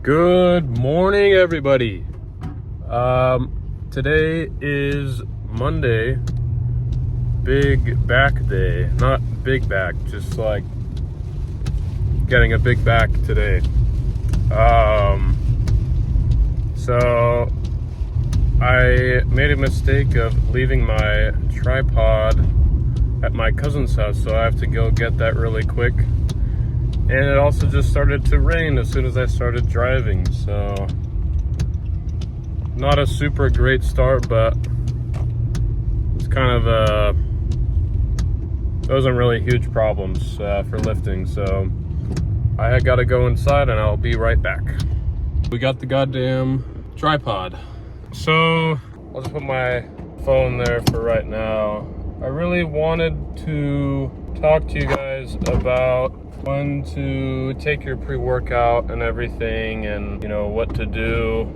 Good morning, everybody. Today is Monday, big back day. Not big back, just like getting a big back today. So I made a mistake of leaving my tripod at my cousin's house, so I have to go get that really quick. And it also just started to rain as soon as I started driving, so not a super great start, but it's kind of those aren't really huge problems for lifting, so I had got to go inside and I'll be right back. We got the goddamn tripod, so I'll just put my phone there for right now. I really wanted to talk to you guys about when to take your pre-workout and everything, and you know what to do.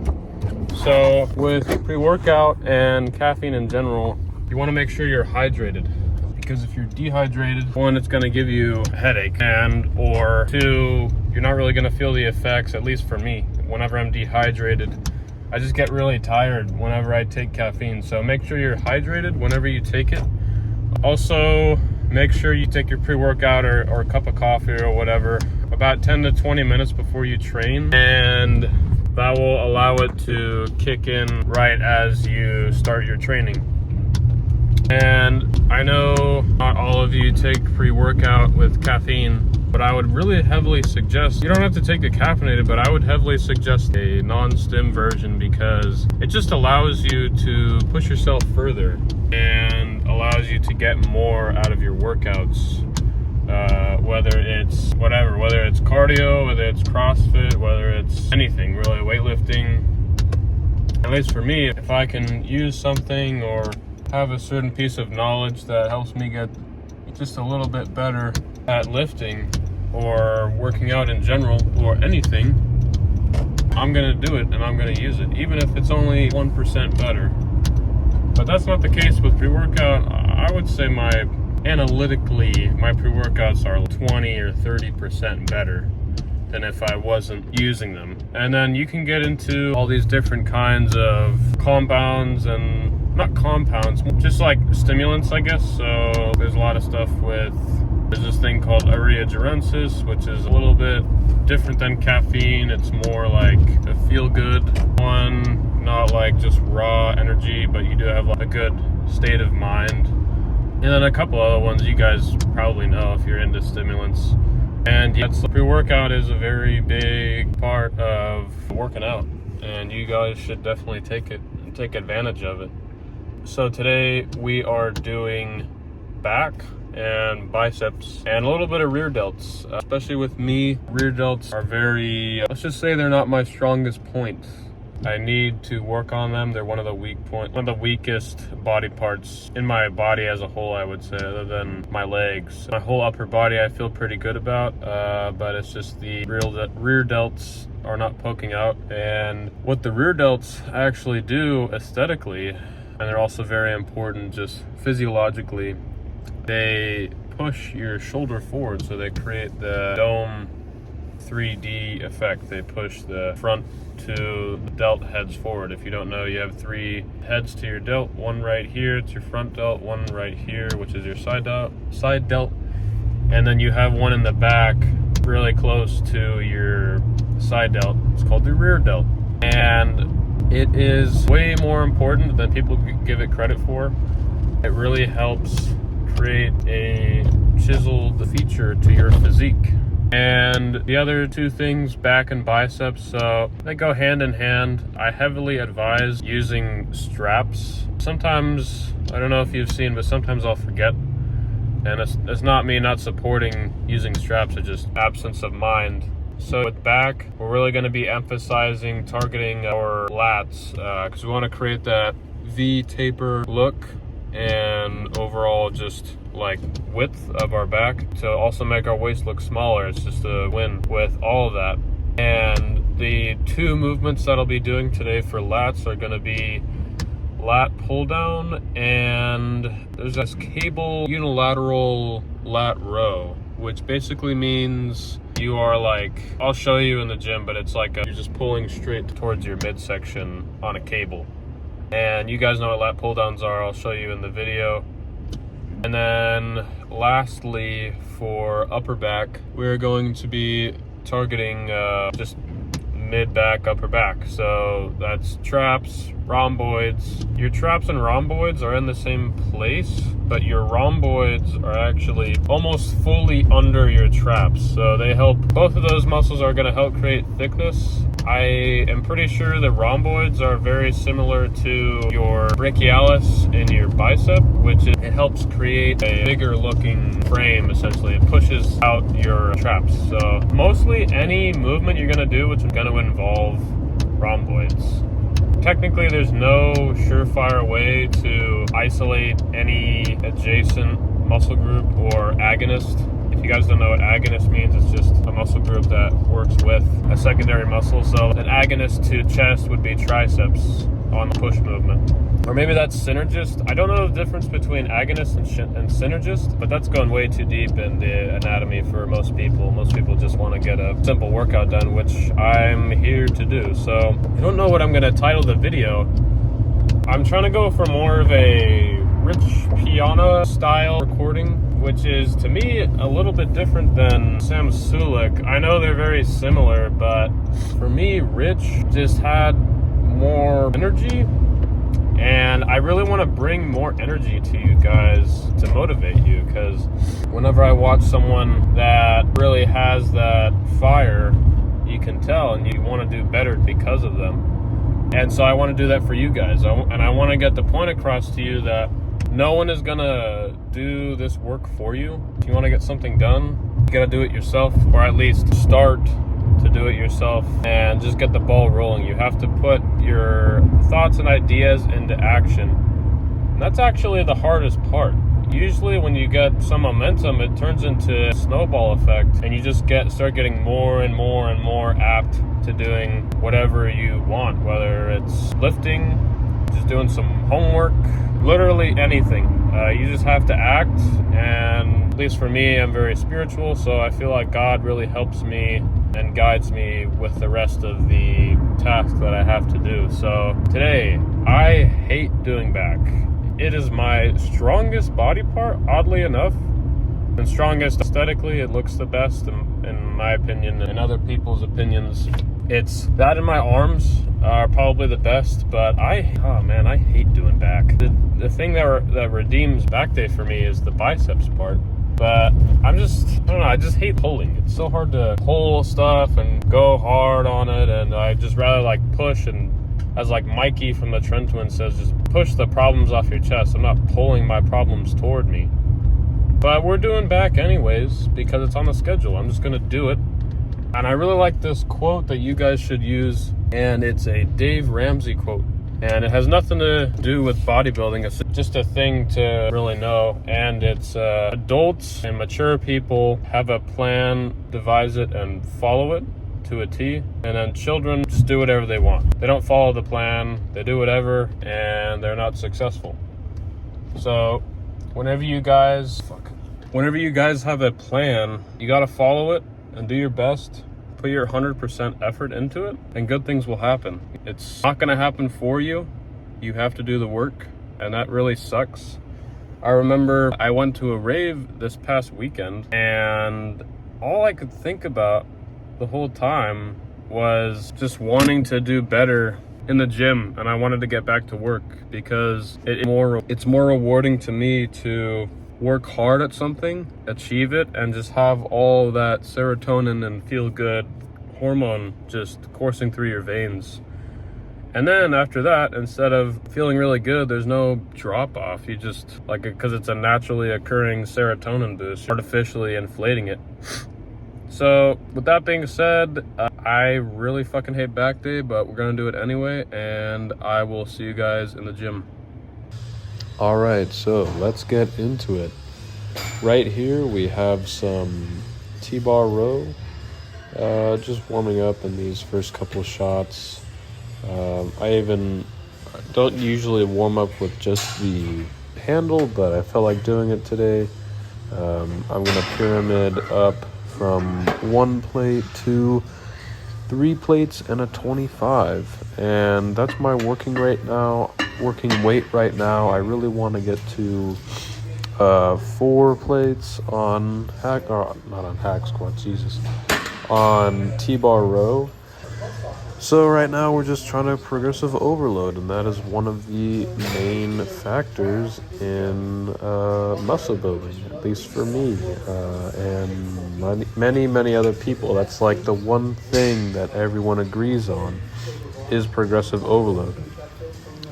So with pre-workout and caffeine in general, you want to make sure you're hydrated, because if you're dehydrated, one, it's going to give you a headache, and or two, you're not really going to feel the effects. At least for me, whenever I'm dehydrated, I just get really tired whenever I take caffeine. So make sure you're hydrated whenever you take it. Also, make sure you take your pre-workout or a cup of coffee or whatever about 10 to 20 minutes before you train, and that will allow it to kick in right as you start your training. And I know not all of you take pre-workout with caffeine, but I would really heavily suggest, you don't have to take the caffeinated, but I would heavily suggest a non-stim version, because it just allows you to push yourself further and allows you to get more out of your workouts, whether it's whatever, whether it's cardio, whether it's CrossFit, whether it's anything really, weightlifting. At least for me, if I can use something or have a certain piece of knowledge that helps me get just a little bit better at lifting or working out in general or anything, I'm gonna do it and I'm gonna use it, even if it's only 1% better. But that's not the case with pre-workout. I would say analytically, my pre-workouts are 20 or 30% better than if I wasn't using them. And then you can get into all these different kinds of compounds, and not compounds, just like stimulants, I guess. So there's a lot of stuff there's this thing called Urea Gerensis, which is a little bit different than caffeine. It's more like a feel-good one, not like just raw energy, but you do have like a good state of mind. And then a couple other ones you guys probably know if you're into stimulants. And yes, pre-workout is a very big part of working out, and you guys should definitely take it and take advantage of it. So today we are doing back and biceps and a little bit of rear delts. Especially with me, rear delts are very, let's just say they're not my strongest point. I need to work on them. They're one of the weakest body parts in my body as a whole, I would say, other than my legs. My whole upper body I feel pretty good about, but it's just the rear delts are not poking out. And what the rear delts actually do aesthetically, and they're also very important just physiologically, they push your shoulder forward, so they create the dome 3D effect. They push the front to the delt heads forward. If you don't know, you have 3 heads to your delt. One right here, it's your front delt. One right here, which is your side delt. And then you have one in the back, really close to your side delt. It's called the rear delt. And it is way more important than people give it credit for. It really helps create a chiseled feature to your physique. And the other two things, back and biceps, so they go hand in hand. I heavily advise using straps. Sometimes, I don't know if you've seen, but sometimes I'll forget. And it's not me not supporting using straps, it's just absence of mind. So with back, we're really going to be emphasizing targeting our lats, because we want to create that V taper look and overall just like width of our back, to also make our waist look smaller. It's just a win with all of that. And the 2 movements that I'll be doing today for lats are going to be lat pull down, and there's this cable unilateral lat row, which basically means you are like, I'll show you in the gym, but it's like you're just pulling straight towards your midsection on a cable. And you guys know what lat pull downs are. I'll show you in the video. And then lastly, for upper back, we're going to be targeting just mid back, upper back. So that's traps, rhomboids. Your traps and rhomboids are in the same place, but your rhomboids are actually almost fully under your traps. So they help, both of those muscles are gonna help create thickness. I am pretty sure the rhomboids are very similar to your brachialis in your bicep, which it helps create a bigger looking frame, essentially. It pushes out your traps. So mostly any movement you're gonna do, which is gonna involve rhomboids. Technically, there's no surefire way to isolate any adjacent muscle group or agonist. If you guys don't know what agonist means, it's just a muscle group that works with a secondary muscle. So an agonist to chest would be triceps on the push movement. Or maybe that's synergist. I don't know the difference between agonist and synergist, but that's going way too deep in the anatomy for most people. Most people just want to get a simple workout done, which I'm here to do. So I don't know what I'm going to title the video. I'm trying to go for more of a Rich Piana style recording, which is to me a little bit different than Sam Sulek. I know they're very similar, but for me, Rich just had more energy, and I really want to bring more energy to you guys to motivate you, because whenever I watch someone that really has that fire, you can tell, and you want to do better because of them. And so I want to do that for you guys, and I want to get the point across to you that no one is gonna do this work for you. If you want to get something done, you gotta do it yourself, or at least start to do it yourself and just get the ball rolling. You have to put your thoughts and ideas into action. And that's actually the hardest part. Usually when you get some momentum, it turns into a snowball effect, and you just start getting more and more and more apt to doing whatever you want, whether it's lifting, just doing some homework, literally anything. You just have to act, and at least for me, I'm very spiritual, so I feel like God really helps me and guides me with the rest of the tasks that I have to do. So today, I hate doing back. It is my strongest body part, oddly enough, and strongest aesthetically. It looks the best in my opinion, and other people's opinions. It's that, and my arms are probably the best, but I hate doing back. The thing that redeems back day for me is the biceps part. But I don't know, I just hate pulling. It's so hard to pull stuff and go hard on it, and I just rather like push, and as like Mikey from the Trend Twins says, just push the problems off your chest. I'm not pulling my problems toward me. But we're doing back anyways because it's on the schedule. I'm just gonna do it. And I really like this quote that you guys should use, and it's a Dave Ramsey quote. And it has nothing to do with bodybuilding. It's just a thing to really know. And it's adults and mature people have a plan, devise it, and follow it to a T. And then children just do whatever they want. They don't follow the plan, they do whatever, and they're not successful. So whenever you guys have a plan, you gotta follow it and do your best. Put your 100% effort into it, and good things will happen. It's not gonna happen for you. You have to do the work, and that really sucks. I remember I went to a rave this past weekend, and all I could think about the whole time was just wanting to do better in the gym, and I wanted to get back to work because it's more rewarding to me to work hard at something, achieve it, and just have all that serotonin and feel good hormone just coursing through your veins. And then after that, instead of feeling really good, there's no drop off. You just because it's a naturally occurring serotonin boost, artificially inflating it. So with that being said, I really fucking hate back day, but we're gonna do it anyway, and I will see you guys in the gym. All right, so let's get into it. Right here we have some T-bar row, just warming up in these first couple shots. I even don't usually warm up with just the handle, but I felt like doing it today. I'm gonna pyramid up from 1 plate to 3 plates and a 25, and that's my working weight right now. I really want to get to 4 plates on on T-bar row. So right now we're just trying to progressive overload, and that is one of the main factors in muscle building, at least for me, and many other people. That's like the one thing that everyone agrees on is progressive overload.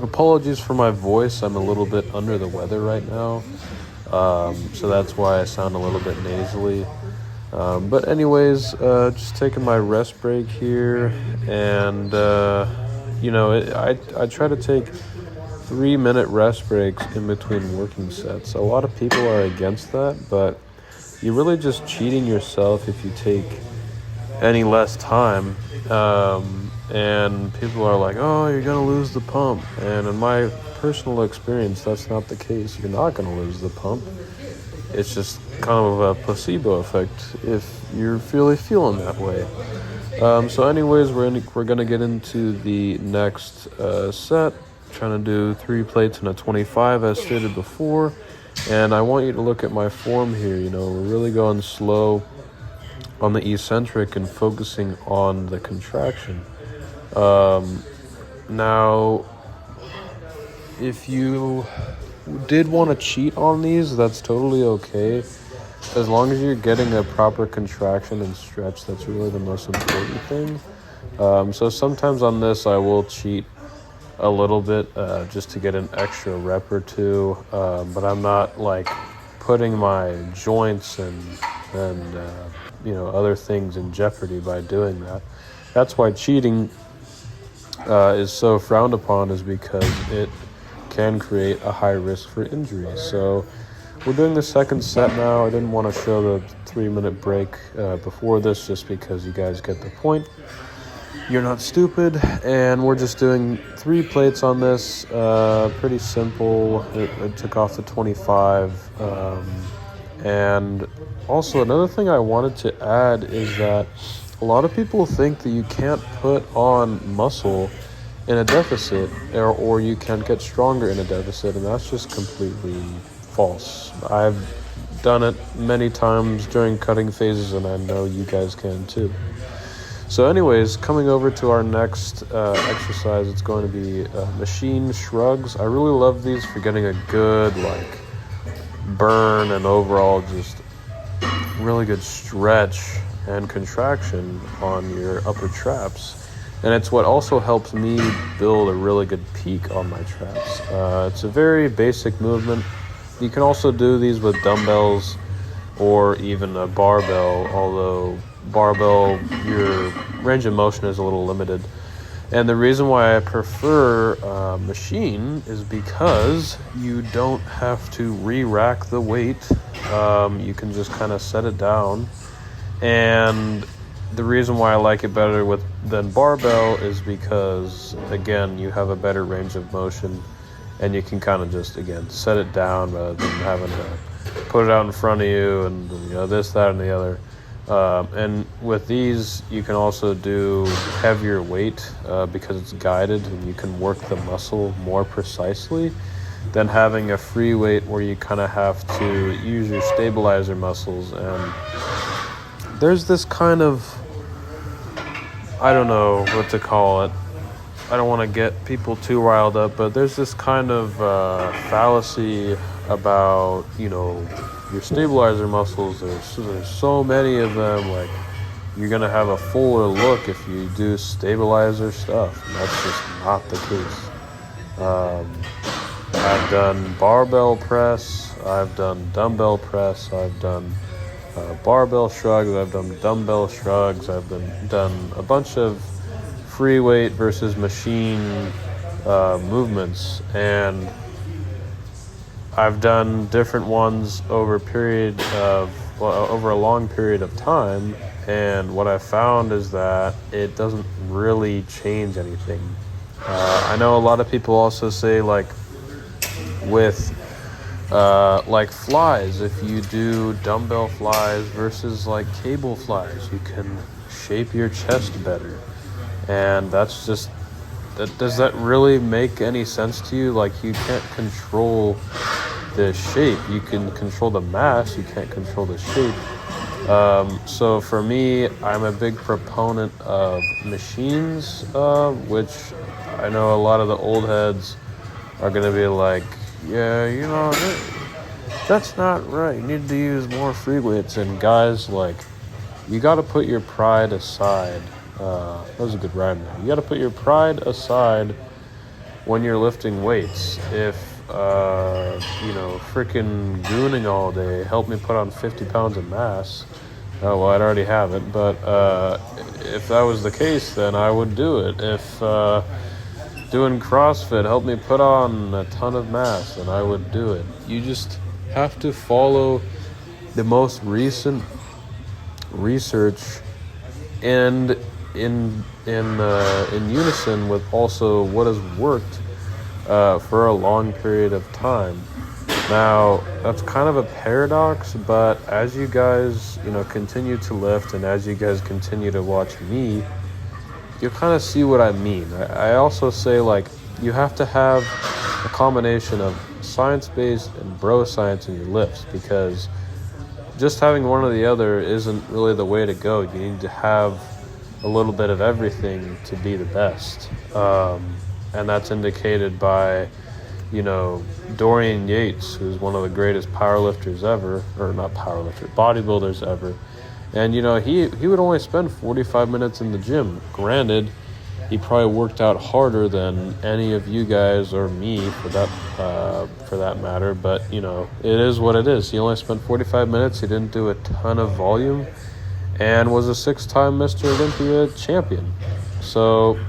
Apologies for my voice, I'm a little bit under the weather right now, so that's why I sound a little bit nasally. But anyways, just taking my rest break here, and I try to take 3-minute rest breaks in between working sets. A lot of people are against that, but you're really just cheating yourself if you take any less time. And people are like, oh, you're gonna lose the pump, and in my personal experience, that's not the case. You're not gonna lose the pump. It's just kind of a placebo effect if you're really feeling that way. So anyways, we're gonna get into the next set, trying to do 3 plates and a 25 as stated before. And I want you to look at my form here. We're really going slow on the eccentric and focusing on the contraction. Now, if you did want to cheat on these, that's totally okay. As long as you're getting a proper contraction and stretch, that's really the most important thing. So sometimes on this, I will cheat a little bit just to get an extra rep or two, but I'm not like putting my joints and other things in jeopardy by doing that. That's why cheating is so frowned upon, is because it can create a high risk for injury. So we're doing the second set now. I didn't want to show the 3-minute break before this, just because you guys get the point. You're not stupid, and we're just doing 3 plates on this. Pretty simple. It took off the 25. And also another thing I wanted to add is that a lot of people think that you can't put on muscle in a deficit, or you can get stronger in a deficit, and that's just completely false. I've done it many times during cutting phases, and I know you guys can too. So anyways, coming over to our next exercise, it's going to be machine shrugs. I really love these for getting a good burn and overall just really good stretch and contraction on your upper traps. And it's what also helps me build a really good peak on my traps. It's a very basic movement. You can also do these with dumbbells or even a barbell, although barbell, your range of motion is a little limited. And the reason why I prefer machine is because you don't have to re-rack the weight. You can just kind of set it down. And the reason why I like it better than barbell is because, again, you have a better range of motion, and you can kind of just, again, set it down rather than having to put it out in front of you and this, that, and the other. And with these, you can also do heavier weight because it's guided, and you can work the muscle more precisely than having a free weight where you kind of have to use your stabilizer muscles. And there's this kind of, I don't know what to call it. I don't want to get people too riled up, but there's this kind of fallacy about, your stabilizer muscles. There's so many of them, like you're going to have a fuller look if you do stabilizer stuff. And that's just not the case. I've done barbell press, I've done dumbbell press, I've done barbell shrugs, I've done dumbbell shrugs, I've done a bunch of free weight versus machine movements, and I've done different ones over a long period of time, and what I found is that it doesn't really change anything. I know a lot of people also say, like, with Like flies, if you do dumbbell flies versus like cable flies, you can shape your chest better. And that's just, does that really make any sense to you? Like, you can't control the shape, you can control the mass, you can't control the shape. So for me, I'm a big proponent of machines, which I know a lot of the old heads are going to be like, yeah, you know, that's not right. You need to use more free weights. And guys, like, you got to put your pride aside. That was a good rhyme there. You got to put your pride aside when you're lifting weights. If, freaking gooning all day helped me put on 50 pounds of mass, oh, well, I'd already have it. But if that was the case, then I would do it. If doing CrossFit helped me put on a ton of mass, then I would do it. You just have to follow the most recent research and in unison with also what has worked for a long period of time. Now, that's kind of a paradox, but as you guys, continue to lift and as you guys continue to watch me, you'll kind of see what I mean. I also say, like, you have to have a combination of science-based and bro science in your lifts, because just having one or the other isn't really the way to go. You need to have a little bit of everything to be the best. And that's indicated by, Dorian Yates, who's one of the greatest powerlifters ever, or not powerlifter, bodybuilders ever. And, he would only spend 45 minutes in the gym. Granted, he probably worked out harder than any of you guys or me for that matter. But, it is what it is. He only spent 45 minutes. He didn't do a ton of volume and was a 6-time Mr. Olympia champion. So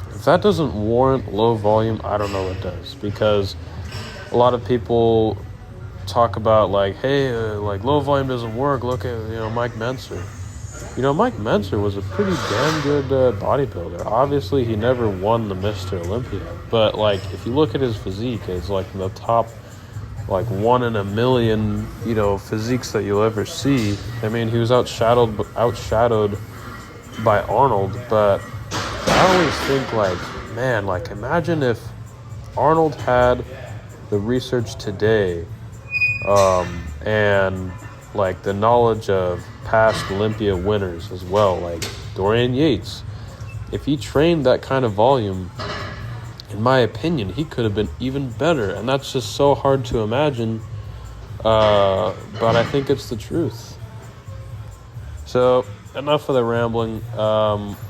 if that doesn't warrant low volume, I don't know what does. Because a lot of people talk about, like, hey, like, low volume doesn't work. Look at, Mike Mentzer. Mike Mentzer was a pretty damn good bodybuilder. Obviously, he never won the Mr. Olympia. But, like, if you look at his physique, it's, like, in the top, like, 1 in a million, physiques that you'll ever see. I mean, he was outshadowed by Arnold. But I always think, like, man, like, imagine if Arnold had the research today and like the knowledge of past Olympia winners as well, like Dorian Yates. If he trained that kind of volume, in my opinion, he could have been even better. And that's just so hard to imagine, but I think it's the truth. So enough of the rambling.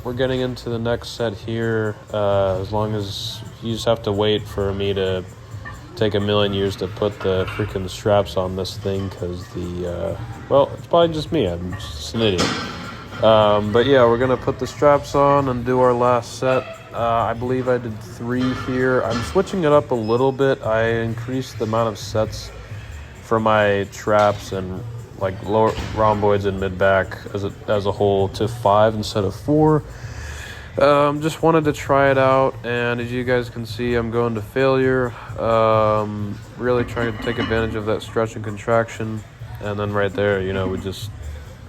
We're getting into the next set here. As long as you just have to wait for me to take a million years to put the freaking straps on this thing, because it's probably just me. I'm just an idiot. But yeah, we're gonna put the straps on and do our last set. I believe I did 3 here. I'm switching it up a little bit. I increased the amount of sets for my traps and like lower rhomboids and mid back as a whole to 5 instead of 4. Just wanted to try it out, and as you guys can see, I'm going to failure. Really trying to take advantage of that stretch and contraction, and then right there, we just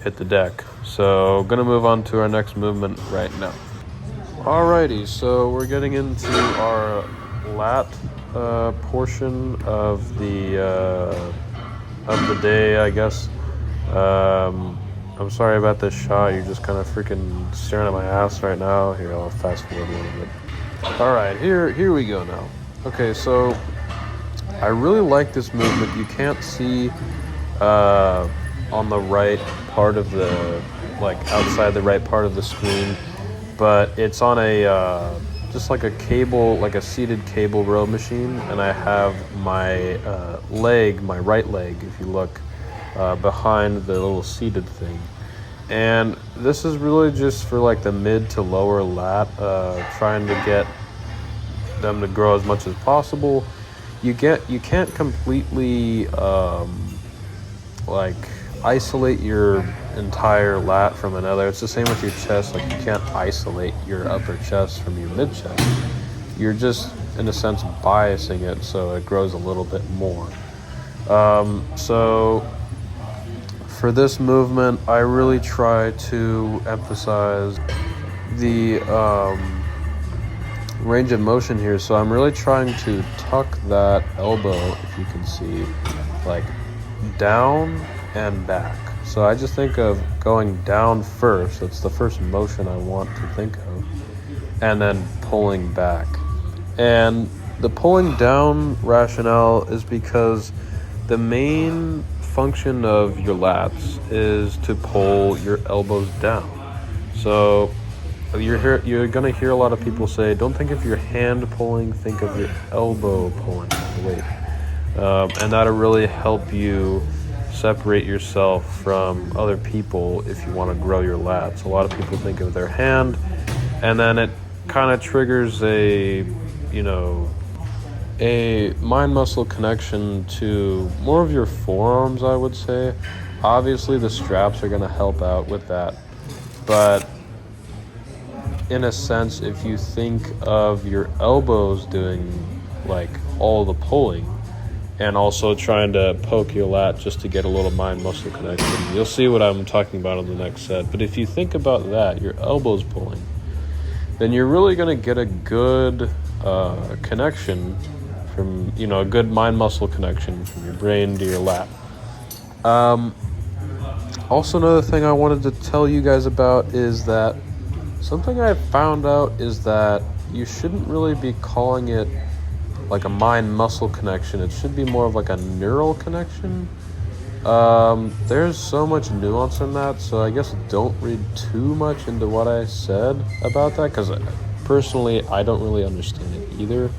hit the deck. So gonna move on to our next movement right now. Alrighty, so we're getting into our lat portion of the day, I guess. I'm sorry about this shot. You're just kind of freaking staring at my ass right now. Here, I'll fast forward a little bit. All right, here we go now. Okay, so I really like this movement. You can't see on the right part of the, like outside the right part of the screen, but it's on a just like a cable, like a seated cable row machine, and I have my leg, my right leg, if you look, behind the little seated thing. And this is really just for like the mid to lower lat, trying to get them to grow as much as possible. You can't completely like isolate your entire lat from another. It's the same with your chest. Like, you can't isolate your upper chest from your mid chest. You're just in a sense biasing it so it grows a little bit more. So for this movement, I really try to emphasize the range of motion here. So I'm really trying to tuck that elbow, if you can see, like down and back. So I just think of going down first. That's the first motion I want to think of. And then pulling back. And the pulling down rationale is because the main function of your lats is to pull your elbows down. So you're gonna hear a lot of people say, don't think of your hand pulling, think of your elbow pulling the weight. And that'll really help you separate yourself from other people if you want to grow your lats. A lot of people think of their hand, and then it kind of triggers a mind muscle connection to more of your forearms, I would say. Obviously the straps are going to help out with that, but in a sense, if you think of your elbows doing like all the pulling and also trying to poke your lat just to get a little mind muscle connection, you'll see what I'm talking about on the next set. But if you think about that, your elbows pulling, then you're really going to get a good connection from, a good mind muscle connection from your brain to your lat. Also, another thing I wanted to tell you guys about is that something I found out is that you shouldn't really be calling it like a mind muscle connection. It should be more of like a neural connection. There's so much nuance in that, so I guess don't read too much into what I said about that, because personally I don't really understand it either.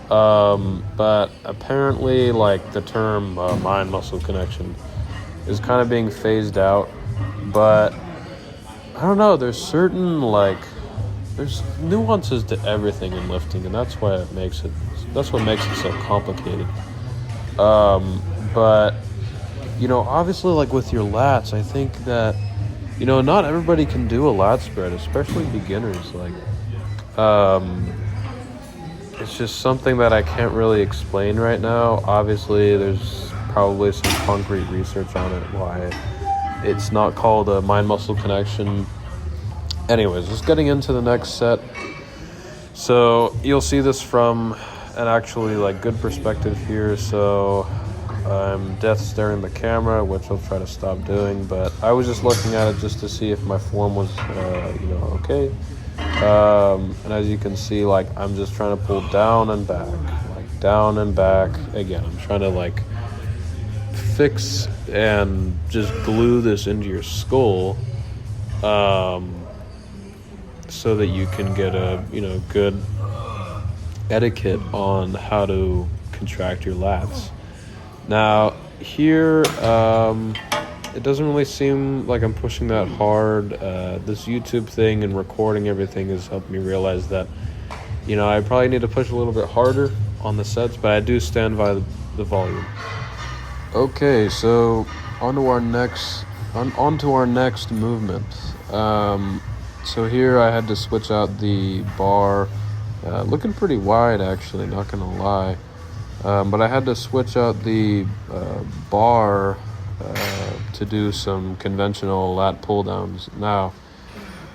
But apparently, like, the term mind muscle connection is kind of being phased out, but I don't know, there's nuances to everything in lifting, and that's what makes it so complicated. But obviously, like with your lats, I think that not everybody can do a lat spread, especially beginners. Like it's just something that I can't really explain right now. Obviously there's probably some concrete research on it why it's not called a mind muscle connection. Anyways, just getting into the next set. So you'll see this from an actually good perspective here. So I'm death staring the camera, which I'll try to stop doing, but I was just looking at it just to see if my form was okay. And as you can see, I'm just trying to pull down and back, down and back. Again, I'm trying to fix and just glue this into your skull, so that you can get a good etiquette on how to contract your lats. Now here, it doesn't really seem like I'm pushing that hard. This YouTube thing and recording everything has helped me realize that I probably need to push a little bit harder on the sets, but I do stand by the volume. Okay, so on to our next movement. So here I had to switch out the bar, looking pretty wide actually, not gonna lie. But I had to switch out the bar to do some conventional lat pull downs. Now,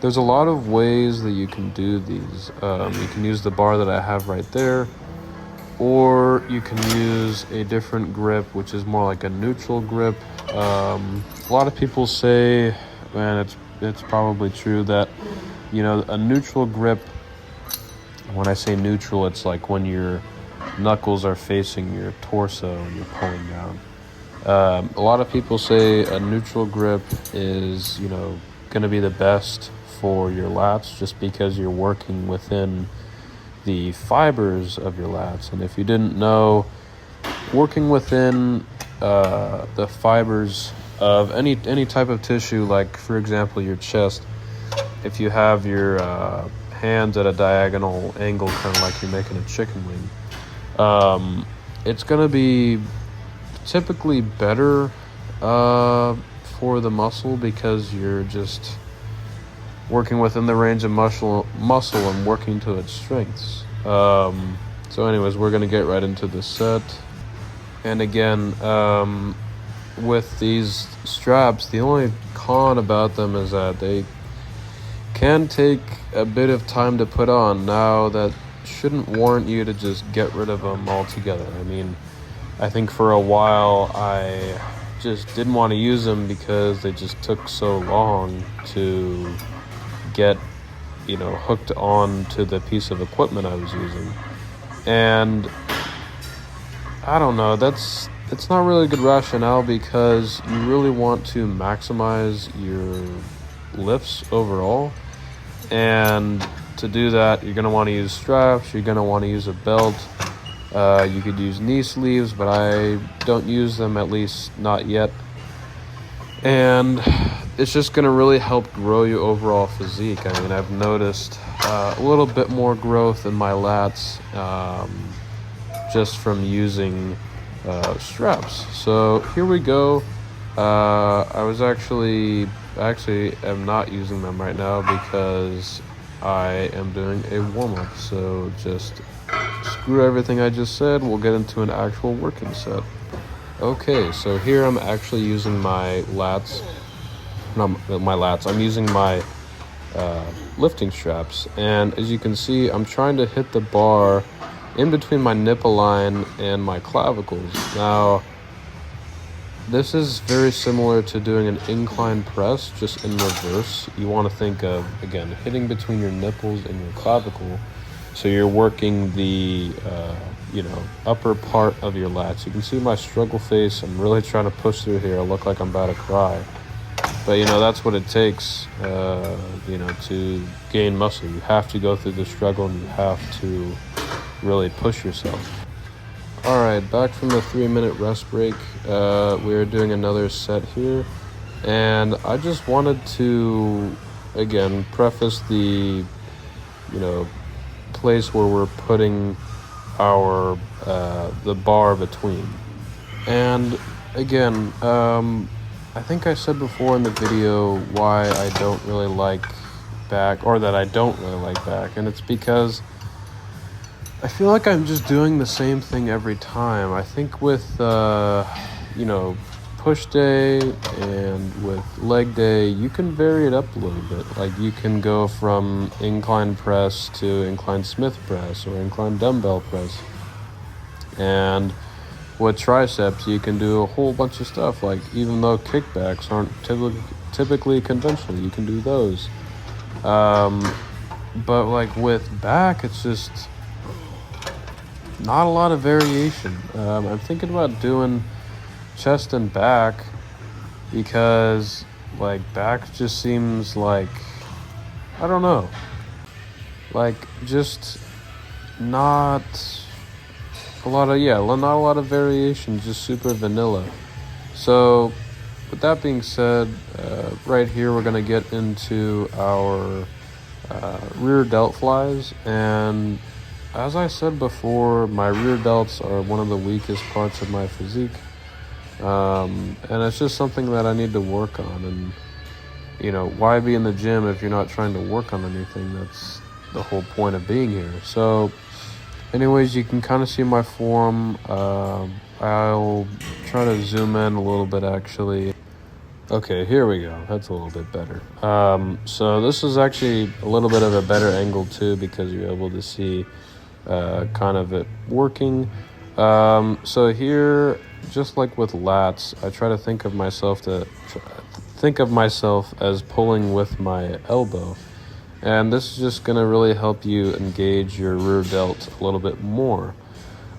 there's a lot of ways that you can do these. You can use the bar that I have right there, or you can use a different grip, which is more like a neutral grip. A lot of people say, and it's probably true, that a neutral grip, when I say neutral, it's like when your knuckles are facing your torso and you're pulling down. A lot of people say a neutral grip is going to be the best for your lats, just because you're working within the fibers of your lats. And if you didn't know, working within the fibers of any type of tissue, like for example your chest, if you have your hands at a diagonal angle, kind of like you're making a chicken wing, it's going to be typically better for the muscle, because you're just working within the range of muscle and working to its strengths. So anyways, we're going to get right into the set. And again, with these straps, the only con about them is that they can take a bit of time to put on. Now, that shouldn't warrant you to just get rid of them altogether. I mean, I think for a while I just didn't want to use them because they just took so long to get, hooked on to the piece of equipment I was using. And I don't know, it's not really a good rationale, because you really want to maximize your lifts overall. And to do that, you're going to want to use straps, you're going to want to use a belt. You could use knee sleeves, but I don't use them, at least not yet. And it's just going to really help grow your overall physique. I mean, I've noticed a little bit more growth in my lats just from using straps. So here we go. I actually am not using them right now because I am doing a warm-up. So just screw everything I just said. We'll get into an actual working set. Okay, so here I'm actually using my lats. I'm using my lifting straps, and as you can see, I'm trying to hit the bar in between my nipple line and my clavicles. Now, this is very similar to doing an incline press, just in reverse. You want to think of, again, hitting between your nipples and your clavicle, so you're working the upper part of your lats. You can see my struggle face. I'm really trying to push through here. I look like I'm about to cry. But, that's what it takes, to gain muscle. You have to go through the struggle, and you have to really push yourself. All right, back from the 3-minute rest break. We are doing another set here. And I just wanted to, again, preface the, place where we're putting our, the bar between. And again, I think I said before in the video why I don't really like back, or that I don't really like back, and it's because I feel like I'm just doing the same thing every time. I think with, push day and with leg day, you can vary it up a little bit. Like, you can go from incline press to incline Smith press or incline dumbbell press. And with triceps, you can do a whole bunch of stuff. Like, even though kickbacks aren't typically conventional, you can do those. But like with back, it's just not a lot of variation. I'm thinking about doing chest and back, because like back just seems like, I don't know, like just not a lot of variation, just super vanilla. So with that being said, right here we're going to get into our rear delt flies. And as I said before, my rear delts are one of the weakest parts of my physique. And it's just something that I need to work on. And, why be in the gym if you're not trying to work on anything? That's the whole point of being here. So anyways, you can kind of see my form. I'll try to zoom in a little bit, actually. Okay, here we go. That's a little bit better. So this is actually a little bit of a better angle too, because you're able to see kind of it working. So here, just like with lats, I try to think of myself as pulling with my elbow. And this is just going to really help you engage your rear delt a little bit more.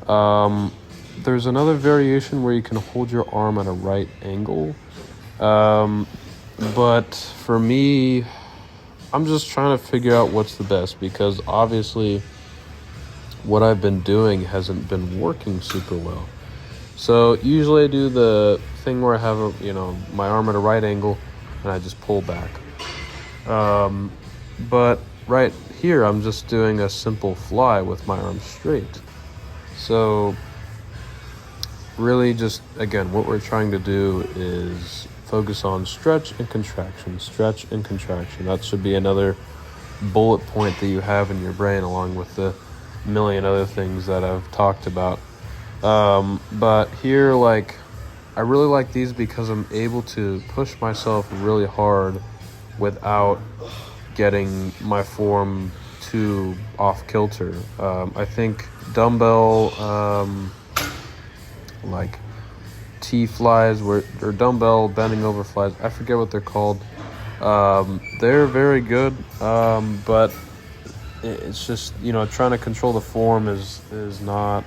There's another variation where you can hold your arm at a right angle. But for me, I'm just trying to figure out what's the best, because obviously what I've been doing hasn't been working super well. So usually I do the thing where I have my arm at a right angle and I just pull back. But right here, I'm just doing a simple fly with my arm straight. So really just, again, what we're trying to do is focus on stretch and contraction, stretch and contraction. That should be another bullet point that you have in your brain, along with the million other things that I've talked about. But here, like, I really like these because I'm able to push myself really hard without getting my form too off kilter. I think dumbbell, like T flies or dumbbell bending over flies, I forget what they're called. They're very good, but it's just, you know, trying to control the form is not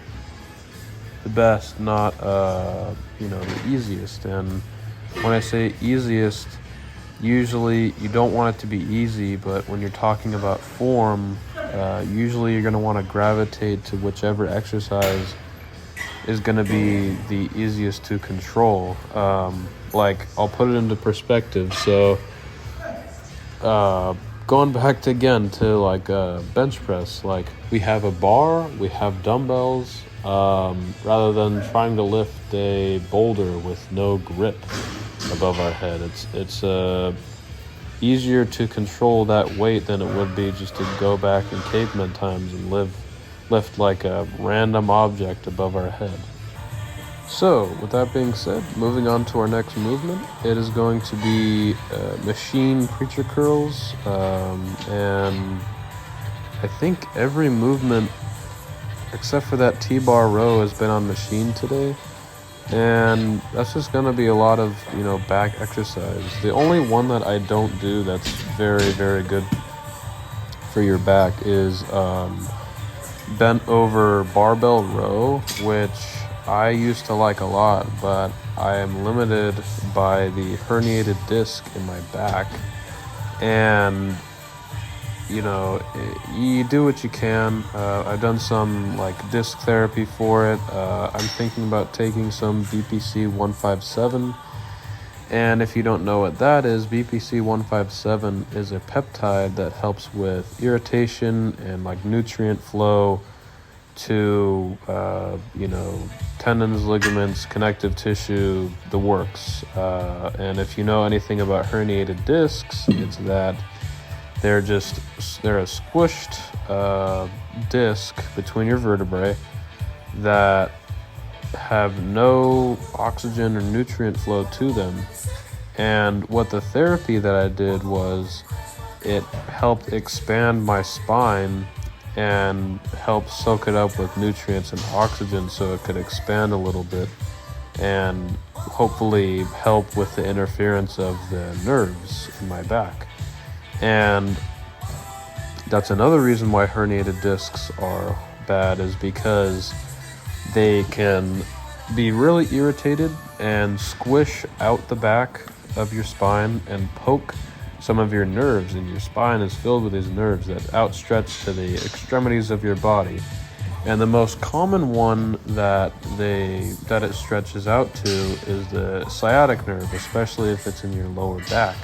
the best, not you know, the easiest. And when I say easiest, usually you don't want it to be easy, but when you're talking about form, usually you're going to want to gravitate to whichever exercise is going to be the easiest to control. Like, I'll put it into perspective. So going back to like bench press, like, we have a bar, we have dumbbells, rather than trying to lift a boulder with no grip above our head. It's easier to control that weight than it would be just to go back in caveman times and lift like a random object above our head. So, with that being said, moving on to our next movement, it is going to be machine preacher curls, and I think every movement except for that T-bar row has been on machine today, and that's just going to be a lot of, you know, back exercise. The only one that I don't do that's very, very good for your back is bent over barbell row, which I used to like a lot, but I am limited by the herniated disc in my back. And, you know, you do what you can. I've done some like disc therapy for it. I'm thinking about taking some BPC 157. And if you don't know what that is, BPC 157 is a peptide that helps with irritation and like nutrient flow to, you know, tendons, ligaments, connective tissue, the works. And if you know anything about herniated discs, it's that they're a squished disc between your vertebrae that have no oxygen or nutrient flow to them. And what the therapy that I did was, it helped expand my spine and help soak it up with nutrients and oxygen so it could expand a little bit and hopefully help with the interference of the nerves in my back. And that's another reason why herniated discs are bad, is because they can be really irritated and squish out the back of your spine and poke some of your nerves, and your spine is filled with these nerves that outstretch to the extremities of your body. And the most common one that it stretches out to is the sciatic nerve, especially if it's in your lower back.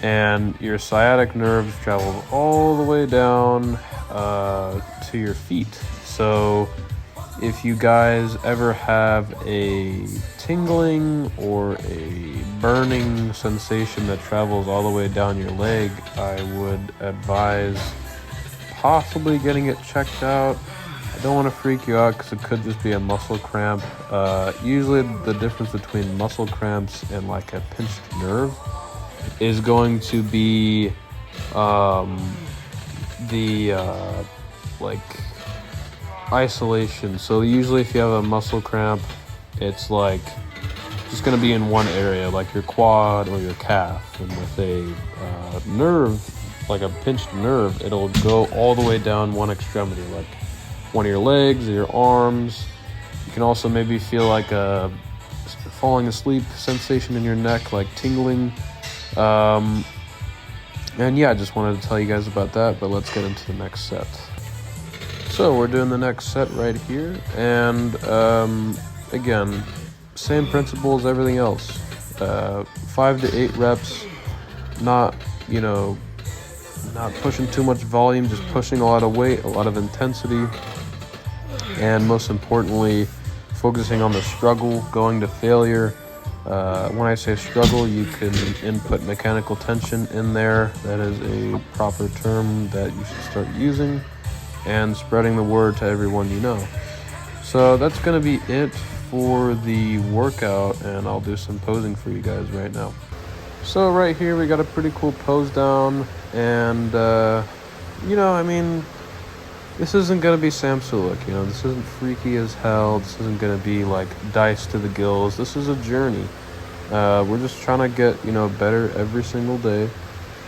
And your sciatic nerves travel all the way down to your feet. So if you guys ever have a tingling or a burning sensation that travels all the way down your leg, I would advise possibly getting it checked out. I don't want to freak you out because it could just be a muscle cramp. Usually the difference between muscle cramps and like a pinched nerve is going to be like isolation. So usually if you have a muscle cramp, it's like just going to be in one area, like your quad or your calf. And with a nerve, like a pinched nerve, it'll go all the way down one extremity, like one of your legs or your arms. You can also maybe feel like a falling asleep sensation in your neck, like tingling. And yeah, I just wanted to tell you guys about that, but let's get into the next set. So we're doing the next set right here, and again, same principle as everything else. 5 to 8 reps, not pushing too much volume, just pushing a lot of weight, a lot of intensity, and most importantly, focusing on the struggle, going to failure. When I say struggle, you can input mechanical tension in there. That is a proper term that you should start using, and spreading the word to everyone you know. So that's gonna be it for the workout, and I'll do some posing for you guys right now. So right here we got a pretty cool pose down, and you know, I mean, this isn't gonna be Sam Sulek, you know, this isn't freaky as hell, this isn't gonna be like dice to the gills, this is a journey. We're just trying to get, you know, better every single day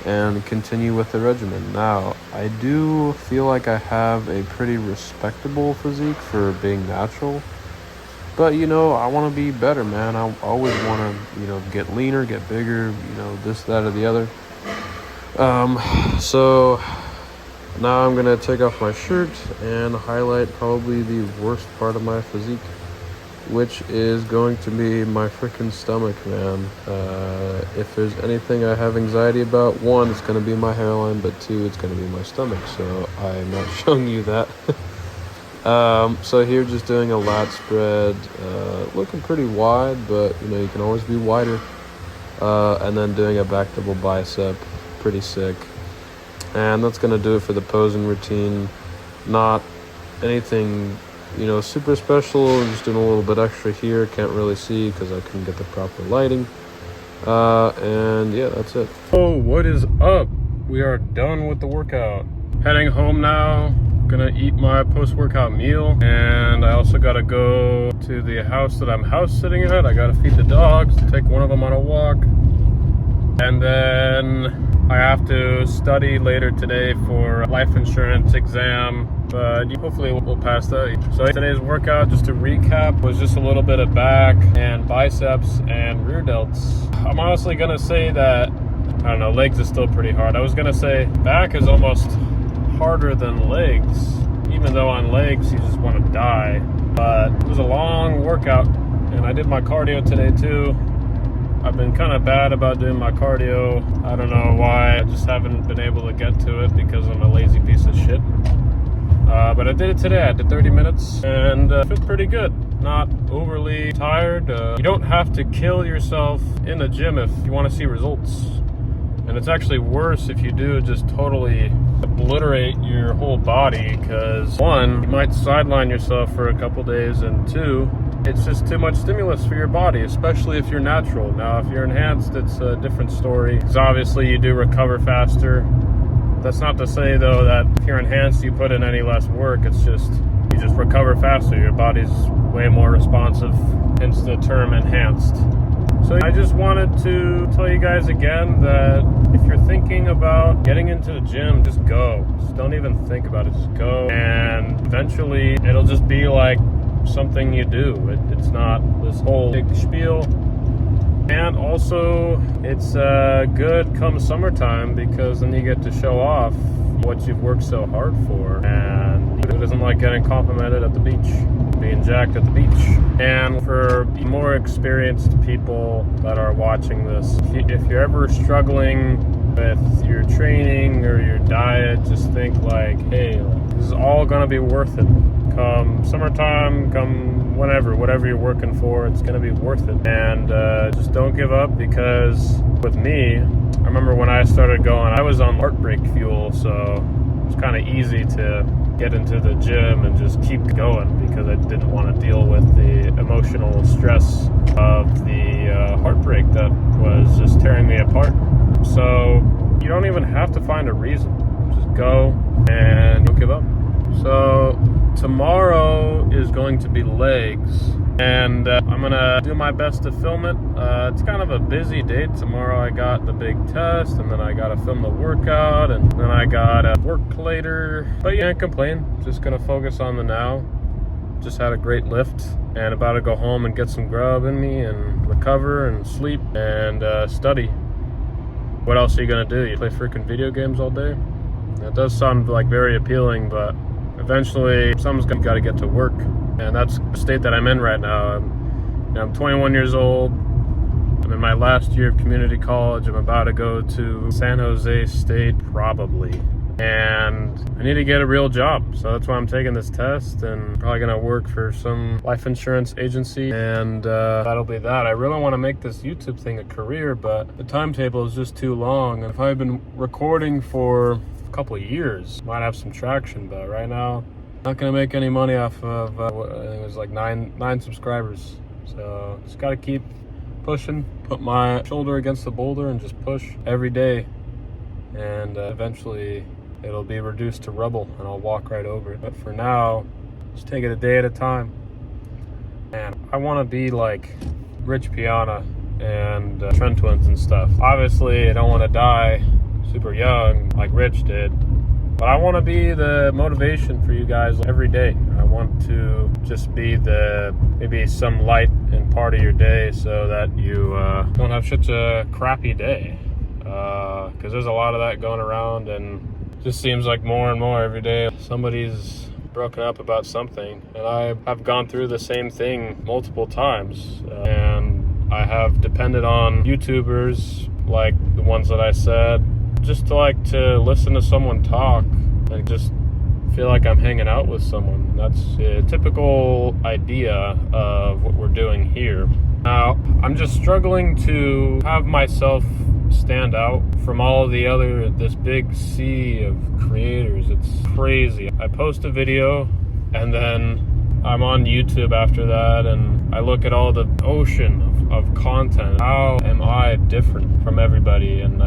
and continue with the regimen. Now, I do feel like I have a pretty respectable physique for being natural, but, you know, I want to be better, man. I always want to, you know, get leaner, get bigger, you know, this, that, or the other. So now I'm going to take off my shirt and highlight probably the worst part of my physique, which is going to be my freaking stomach, man. If there's anything I have anxiety about, one, it's going to be my hairline, but two, it's going to be my stomach, so I'm not showing you that. So here, just doing a lat spread, looking pretty wide, but, you know, you can always be wider. And then doing a back double bicep, pretty sick. And that's going to do it for the posing routine. Not anything, you know, super special. Just doing a little bit extra here. Can't really see because I couldn't get the proper lighting. And yeah, that's it. Oh, what is up? We are done with the workout. Heading home now. Gonna eat my post-workout meal, and I also gotta go to the house that I'm house sitting at. I gotta feed the dogs, take one of them on a walk, and then I have to study later today for a life insurance exam, but hopefully we'll pass that. So today's workout, just to recap, was just a little bit of back and biceps and rear delts. I'm honestly gonna say that, I don't know, legs is still pretty hard. I was gonna say back is almost harder than legs, even though on legs you just want to die. But it was a long workout, and I did my cardio today too. I've been kind of bad about doing my cardio. I don't know why, I just haven't been able to get to it because I'm a lazy piece of shit. But I did it today. I did 30 minutes and I feel pretty good. Not overly tired. You don't have to kill yourself in the gym if you want to see results. And it's actually worse if you do just totally obliterate your whole body, because one, you might sideline yourself for a couple days, and two, it's just too much stimulus for your body, especially if you're natural. Now, if you're enhanced, it's a different story, because obviously you do recover faster. That's not to say, though, that if you're enhanced, you put in any less work. It's just, you just recover faster. Your body's way more responsive, hence the term enhanced. So I just wanted to tell you guys again that if you're thinking about getting into the gym, just go. Just don't even think about it, just go. And eventually it'll just be like something you do. It's not this whole big spiel. And also it's good come summertime, because then you get to show off what you've worked so hard for. And who doesn't like getting complimented at the beach, being jacked at the beach? And for more experienced people that are watching this, if you're ever struggling with your training or your diet, just think like, hey, this is all gonna be worth it. Come summertime, come whatever you're working for, it's gonna be worth it. And just don't give up, because with me, I remember when I started going, I was on heartbreak fuel, so it was kind of easy to get into the gym and just keep going, because I didn't want to deal with the emotional stress of the heartbreak that was just tearing me apart. So you don't even have to find a reason. Just go and don't give up. So tomorrow is going to be legs, and I'm gonna do my best to film it. It's kind of a busy day tomorrow. I got the big test, and then I gotta film the workout, and then I gotta work later. But you can't complain, just gonna focus on the now. Just had a great lift, and about to go home and get some grub in me and recover and sleep and study. What else are you gonna do? You play freaking video games all day? That does sound like very appealing, but eventually someone's got to get to work, and that's the state that I'm in right now. I'm 21 years old. I'm in my last year of community college. I'm about to go to San Jose State probably, and I need to get a real job, so that's why I'm taking this test, and probably gonna work for some life insurance agency, and that'll be that. I really want to make this YouTube thing a career, but the timetable is just too long, and if I've been recording for couple of years, might have some traction, but right now Not gonna make any money off of what, I think it was like nine subscribers. So just gotta keep pushing, put my shoulder against the boulder and just push every day. And eventually it'll be reduced to rubble and I'll walk right over it. But for now, just take it a day at a time. And I wanna be like Rich Piana and Trent Twins and stuff. Obviously I don't wanna die super young like Rich did. But I want to be the motivation for you guys every day. I want to just be maybe some light in part of your day so that you don't have such a crappy day. Because there's a lot of that going around and it just seems like more and more every day somebody's broken up about something. And I've gone through the same thing multiple times. And I have depended on YouTubers like the ones that I said, just to listen to someone talk and just feel like I'm hanging out with someone. That's a typical idea of what we're doing here. Now, I'm just struggling to have myself stand out from all of this big sea of creators. It's crazy. I post a video and then I'm on YouTube after that and I look at all the ocean of content. How am I different from everybody? And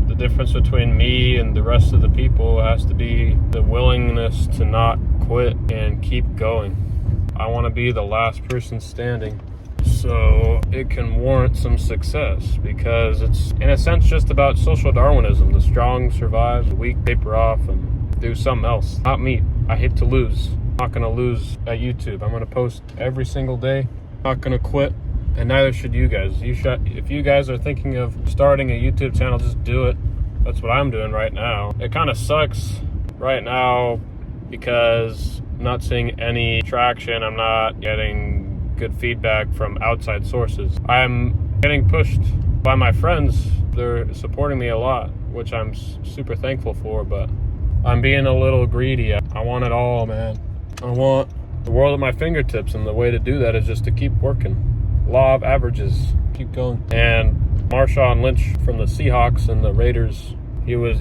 the difference between me and the rest of the people has to be the willingness to not quit and keep going. I want to be the last person standing so it can warrant some success, because it's in a sense just about social Darwinism. The strong survive, the weak taper off and do something else. Not me. I hate to lose. I'm not going to lose at YouTube. I'm going to post every single day. I'm not going to quit. And neither should you guys. If you guys are thinking of starting a YouTube channel, just do it. That's what I'm doing right now. It kind of sucks right now because I'm not seeing any traction. I'm not getting good feedback from outside sources. I'm getting pushed by my friends. They're supporting me a lot, which I'm super thankful for, but I'm being a little greedy. I want it all, man. I want the world at my fingertips, and the way to do that is just to keep working. Law of averages, keep going. And Marshawn Lynch from the Seahawks and the Raiders, he was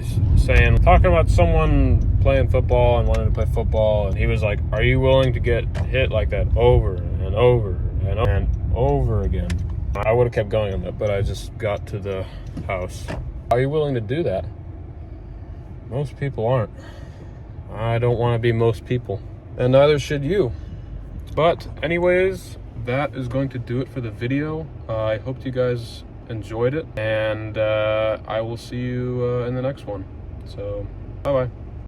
talking about someone playing football and wanting to play football, and he was like, are you willing to get hit like that over and over and over and over again? I would have kept going on that, but I just got to the house. Are you willing to do that? Most people aren't. I don't want to be most people, and neither should you. But anyways, that is going to do it for the video. I hope you guys enjoyed it, and I will see you in the next one. So, bye-bye.